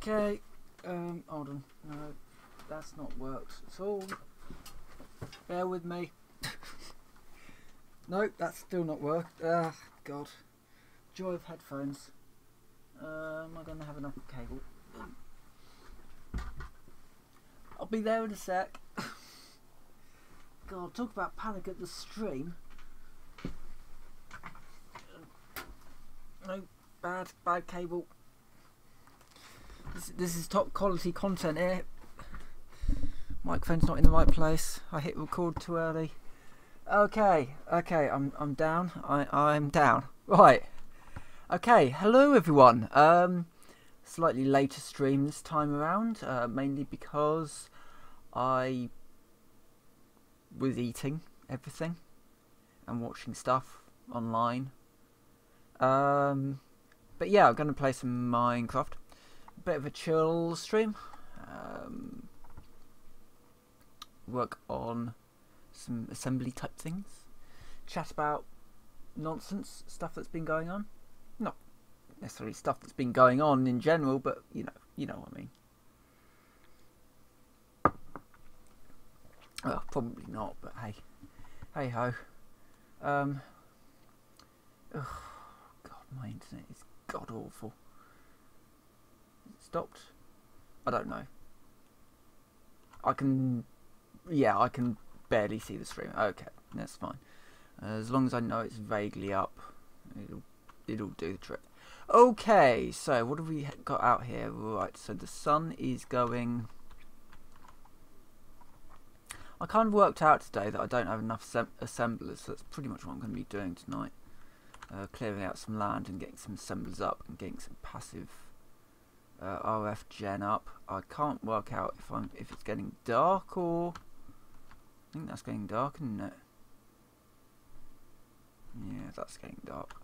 Okay, hold on. No, that's not worked at all. Bear with me. No, that's still not worked. Ah, God. Joy of headphones. Am I going to have enough cable? I'll be there in a sec. God, talk about panic at the stream. No, bad cable. This is top quality content here. Microphone's not in the right place. I hit record too early. Okay, I'm down. I'm down. Right. Okay, hello everyone. Slightly later stream this time around, mainly because I was eating everything and watching stuff online. But yeah, I'm going to play some Minecraft. A bit of a chill stream. Work on some assembly type things. Chat about nonsense, stuff that's been going on. Not necessarily stuff that's been going on in general, but you know what I mean. Well, probably not, but hey ho. Oh God, my internet is god awful. Is it stopped? I don't know. I can barely see the stream. Okay, that's fine. As long as I know it's vaguely up, it'll do the trick. Okay, so what have we got out here? Right, so the sun is going. I kind of worked out today that I don't have enough assemblers, so that's pretty much what I'm going to be doing tonight. Clearing out some land and getting some assemblers up and getting some passive RF gen up. I can't work out if it's getting dark or. I think that's getting dark, isn't it? Yeah, that's getting dark.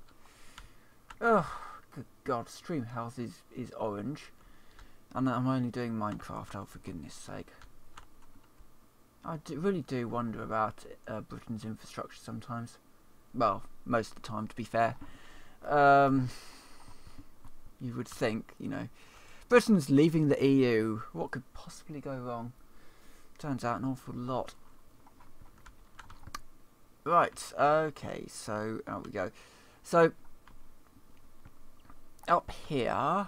Oh, good God! Stream health is orange, and I'm only doing Minecraft. Oh, for goodness sake! I really do wonder about Britain's infrastructure sometimes. Well, most of the time, to be fair. You would think, Britain's leaving the EU. What could possibly go wrong? Turns out an awful lot. Right, okay, so out we go. So, up here.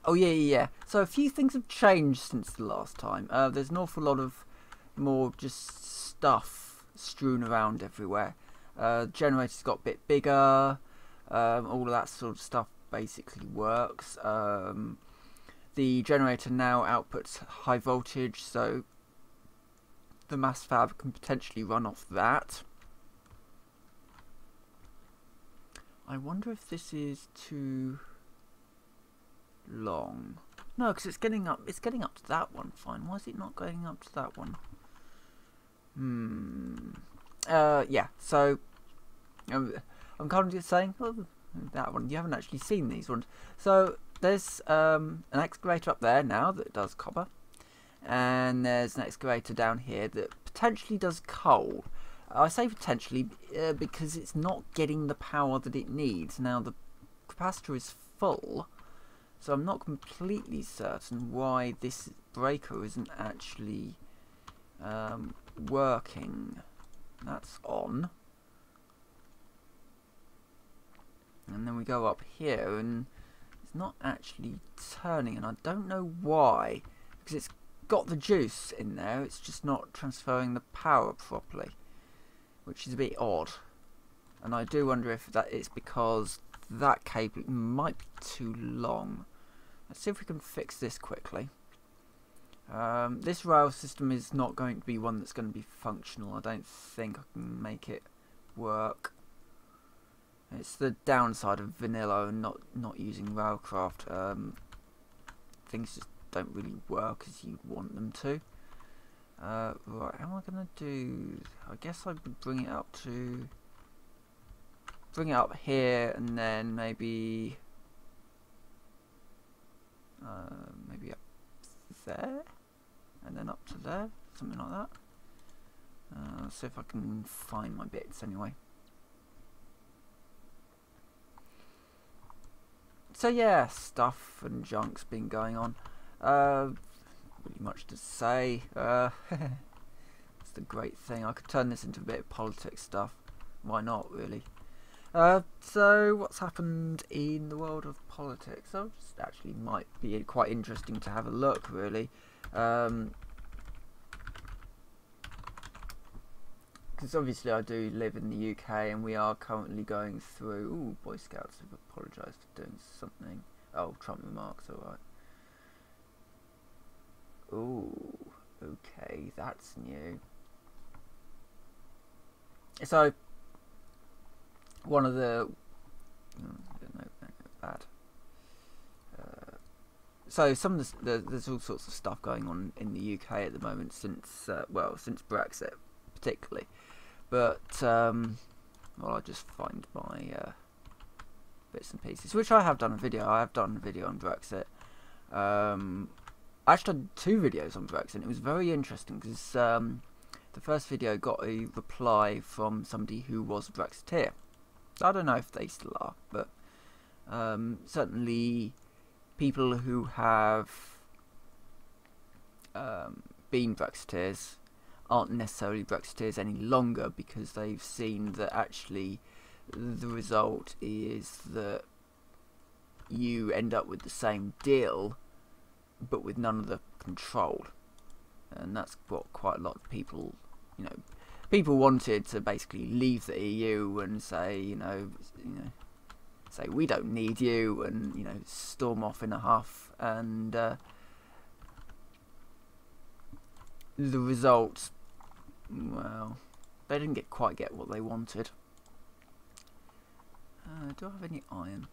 Oh, yeah. So, a few things have changed since the last time. There's an awful lot of more just stuff strewn around everywhere. Generator's got a bit bigger. All of that sort of stuff basically works. The generator now outputs high voltage, so the mass fab can potentially run off that. I wonder if this is too long. No, because it's getting up to that one. Fine. Why is it not going up to that one? Yeah. So I'm kind of just saying, oh, that one. You haven't actually seen these ones. So there's an excavator up there now that does copper. And there's an excavator down here that potentially does coal. I say potentially because it's not getting the power that it needs. Now the capacitor is full, so I'm not completely certain why this breaker isn't actually working. That's on. And then we go up here and it's not actually turning, and I don't know why, because it's got the juice in there, it's just not transferring the power properly, which is a bit odd. And I do wonder if that is because that cable might be too long. Let's see if we can fix this quickly. This rail system is not going to be one that's going to be functional. I don't think I can make it work. It's the downside of vanilla and not using Railcraft. Things just don't really work as you want them to. Right, how am I going to do? I guess I would bring it up here, and then maybe up there, and then up to there, something like that. Let's see if I can find my bits anyway. So yeah, stuff and junk's been going on. Really much to say. It's the great thing. I could turn this into a bit of politics stuff. Why not, really? So what's happened in the world of politics? So just actually might be quite interesting to have a look, really. Because obviously I do live in the UK, and we are currently going through... Ooh, Boy Scouts have apologised for doing something. Oh, Trump remarks, alright. Ooh, okay, that's new. So, one of the... no, bad. So some of there's all sorts of stuff going on in the UK at the moment since, well, since Brexit, particularly. But, well, I'll just find my bits and pieces, which I have done a video. I have done a video on Brexit. I actually did 2 videos on Brexit. It was very interesting because the first video got a reply from somebody who was a Brexiteer. I don't know if they still are, but certainly people who have been Brexiteers aren't necessarily Brexiteers any longer, because they've seen that actually the result is that you end up with the same deal but with none of the control. And that's what quite a lot of people, you know, people wanted to basically leave the EU and say, you know, say we don't need you, and, you know, storm off in a huff, and the result, well, they didn't quite get what they wanted. Do I have any iron?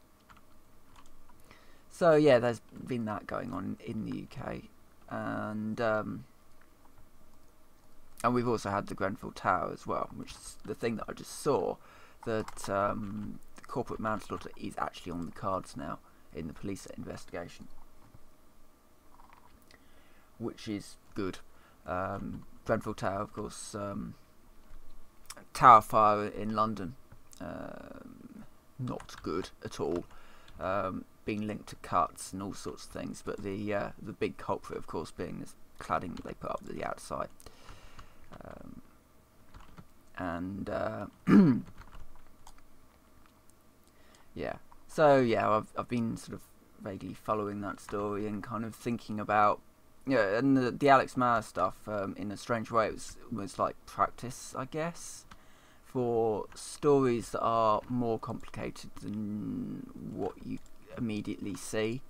So yeah, there's been that going on in the UK, and we've also had the Grenfell Tower as well, which is the thing that I just saw, that the corporate manslaughter is actually on the cards now in the police investigation, which is good. Grenfell Tower, of course, tower fire in London, not good at all, being linked to cuts and all sorts of things, but the big culprit, of course, being this cladding that they put up at the outside. Yeah, so yeah, I've been sort of vaguely following that story and kind of thinking about, yeah, and the Alex Maher stuff, in a strange way, it was like practice, I guess, for stories that are more complicated than what you immediately see,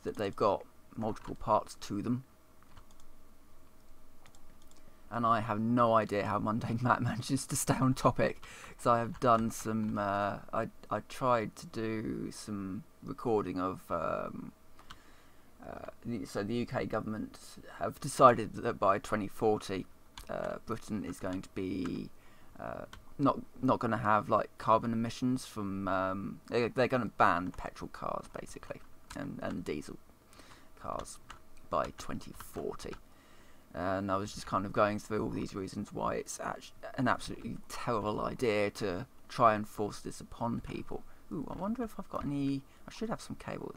that they've got multiple parts to them. And I have no idea how Mundane Matt manages to stay on topic, because I have done some, I tried to do some recording of, so the UK government have decided that by 2040 Britain is going to be not going to have like carbon emissions from, they're going to ban petrol cars basically, and diesel cars by 2040. And I was just kind of going through all these reasons why it's an absolutely terrible idea to try and force this upon people. Ooh, I wonder if I've got any... I should have some cable.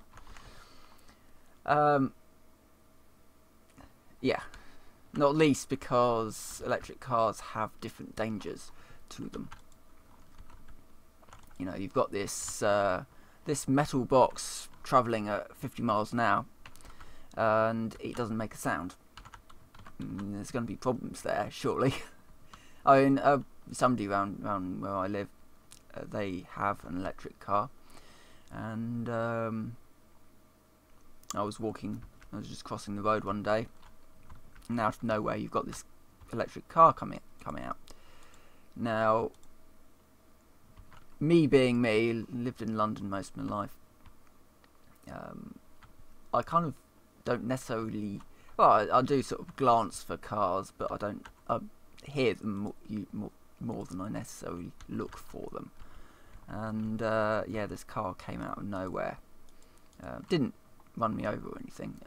Yeah. Not least because electric cars have different dangers to them. You know, you've got this this metal box travelling at 50 miles an hour, and it doesn't make a sound. There's going to be problems there, surely. I mean, somebody around where I live, they have an electric car, and I was just crossing the road one day, and out of nowhere you've got this electric car coming out. Now, me being me, lived in London most of my life, I kind of don't necessarily... Well, I do sort of glance for cars, but I don't hear them more than I necessarily look for them. And yeah, this car came out of nowhere. Didn't run me over or anything,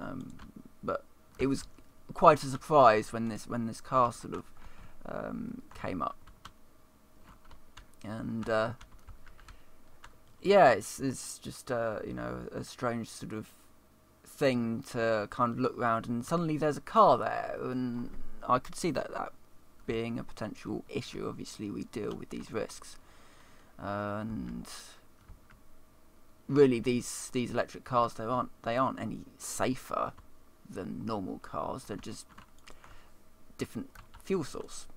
but it was quite a surprise when this car sort of came up. And yeah, it's just you know, a strange sort of thing to kind of look around and suddenly there's a car there, and I could see that being a potential issue. Obviously, we deal with these risks, and really these electric cars, they aren't any safer than normal cars. They're just different fuel source.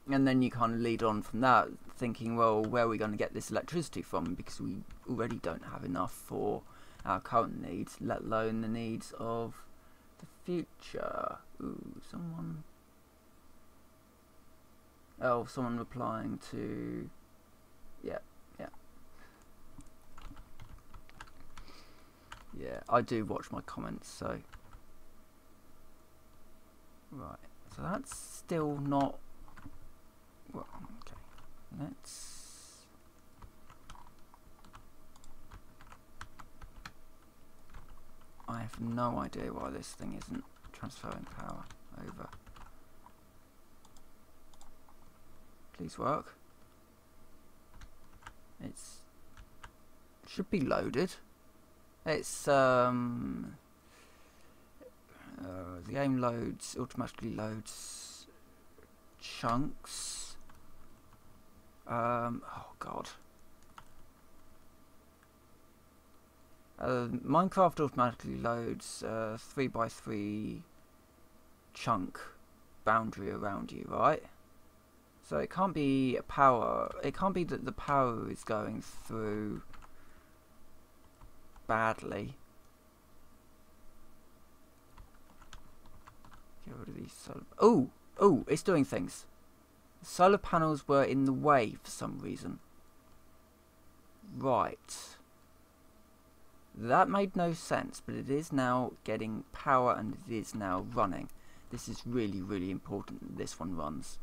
And then you kind of lead on from that, thinking, well, where are we going to get this electricity from? Because we already don't have enough for our current needs, let alone the needs of the future. Ooh, someone replying to... Yeah. Yeah, I do watch my comments, so... Right, so that's still not... Well, okay, let's... I have no idea why this thing isn't transferring power over. Please work. It's... should be loaded. It's the game automatically loads chunks. Oh god. Minecraft automatically loads 3x3 chunk boundary around you, right? So it can't be power. It can't be that the power is going through badly. Get rid of these solar... Oh, it's doing things. The solar panels were in the way for some reason. Right. That made no sense, but it is now getting power and it is now running. This is really, really important that this one runs.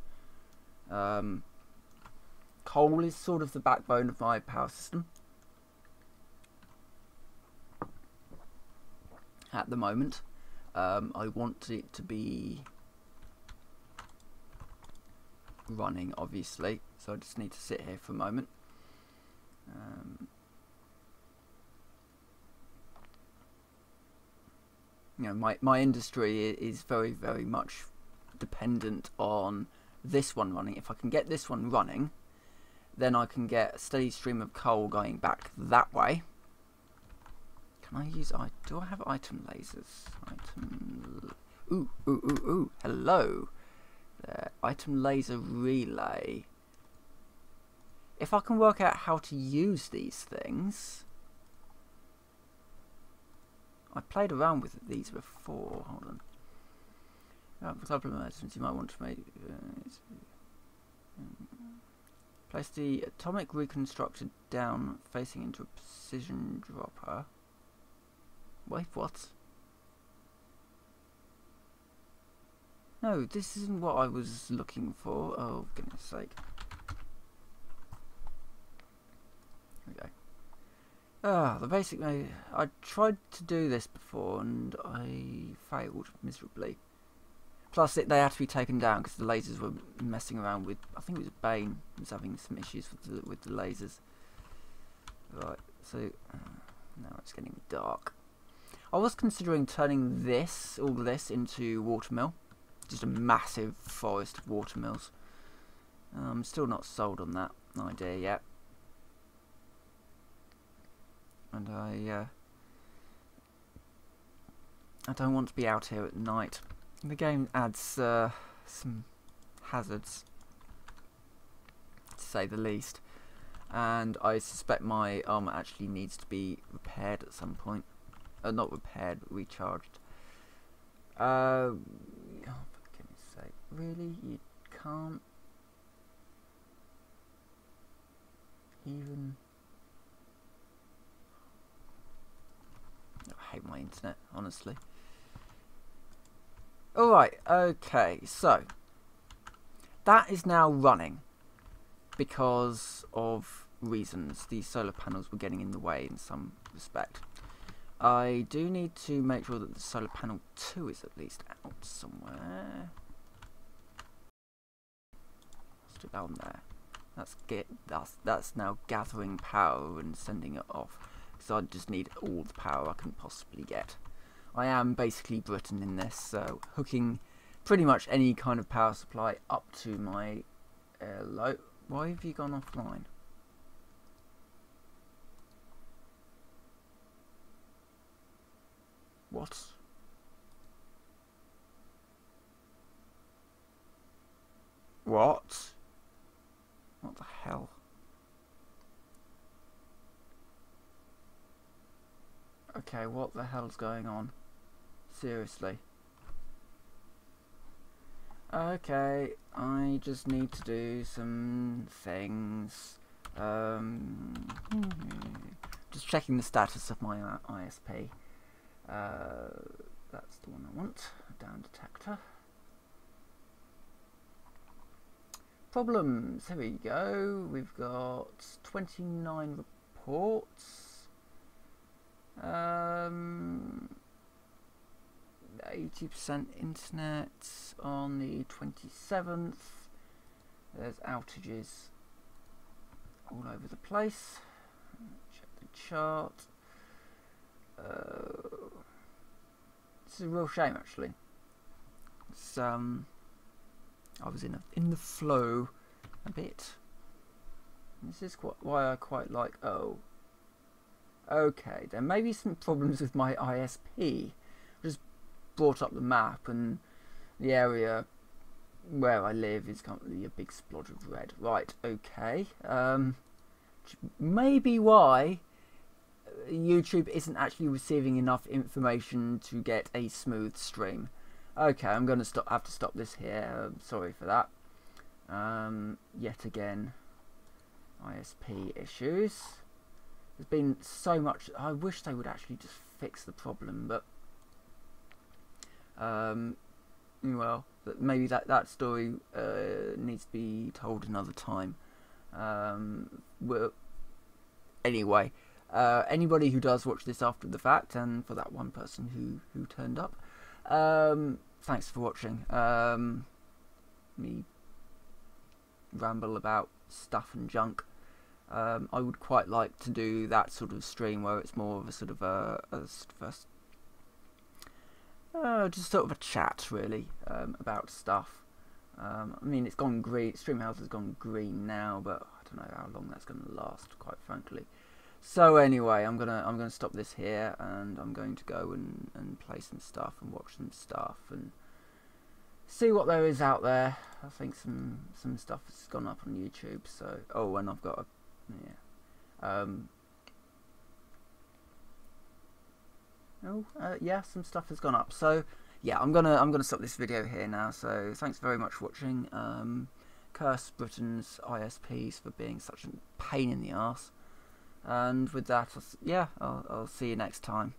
Coal is sort of the backbone of my power system at the moment. I want it to be running, obviously, so I just need to sit here for a moment. You know, my industry is very, very much dependent on this one running. If I can get this one running, then I can get a steady stream of coal going back that way. Can I use... do I have item lasers? Ooh, hello. There. Item laser relay. If I can work out how to use these things... I played around with these before. Hold on. For example, you might want to make... place the atomic reconstructed down facing into a precision dropper. Wait, what? No, this isn't what I was looking for. Oh, goodness sake. Here we go. The basic... I tried to do this before and I failed miserably. Plus, they had to be taken down because the lasers were messing around with... I think it was Bane was having some issues with the lasers. Right, so... now it's getting dark. I was considering turning all this into watermill. Just a massive forest of watermills. I'm still not sold on that idea yet. And I don't want to be out here at night. The game adds some hazards, to say the least. And I suspect my armor actually needs to be repaired at some point. Not repaired, but recharged. Oh, for goodness sake. Really? You can't even... I hate my internet, honestly. Alright, okay, so that is now running because of reasons. These solar panels were getting in the way in some respect. I do need to make sure that the solar panel 2 is at least out somewhere. Let's do that one there. That's now gathering power and sending it off. So I just need all the power I can possibly get. I am basically Britain in this, so hooking pretty much any kind of power supply up to my low. Why have you gone offline? What? What? What the hell? Okay, what the hell's going on? Seriously. Okay, I just need to do some things. Just checking the status of my ISP. That's the one I want. Down detector. Problems. Here we go. We've got 29 reports. 80% internet on the 27th. There's outages all over the place. Check the chart. This is a real shame, actually. It's, I was in the flow a bit. This is why I quite like. Oh, okay. There may be some problems with my ISP. I just brought up the map, and the area where I live is currently a big splodge of red. Right. Okay. Maybe why YouTube isn't actually receiving enough information to get a smooth stream. Okay, I'm going to have to stop this here. Sorry for that. Yet again, ISP issues. There's been so much. I wish they would actually just fix the problem, but well, maybe that story needs to be told another time. Well, anyway, anybody who does watch this after the fact, and for that one person who turned up, thanks for watching. Me ramble about stuff and junk. I would quite like to do that sort of stream where it's more of a sort of just sort of a chat, really, about stuff. I mean, it's gone green. Streamhouse has gone green now, but I don't know how long that's going to last, quite frankly. So anyway, I'm gonna stop this here, and I'm going to go and play some stuff and watch some stuff and see what there is out there. I think some stuff has gone up on YouTube. So and I've got yeah, some stuff has gone up. So yeah, I'm gonna stop this video here now. So thanks very much for watching. Curse Britain's ISPs for being such a pain in the arse. And with that, I'll see you next time.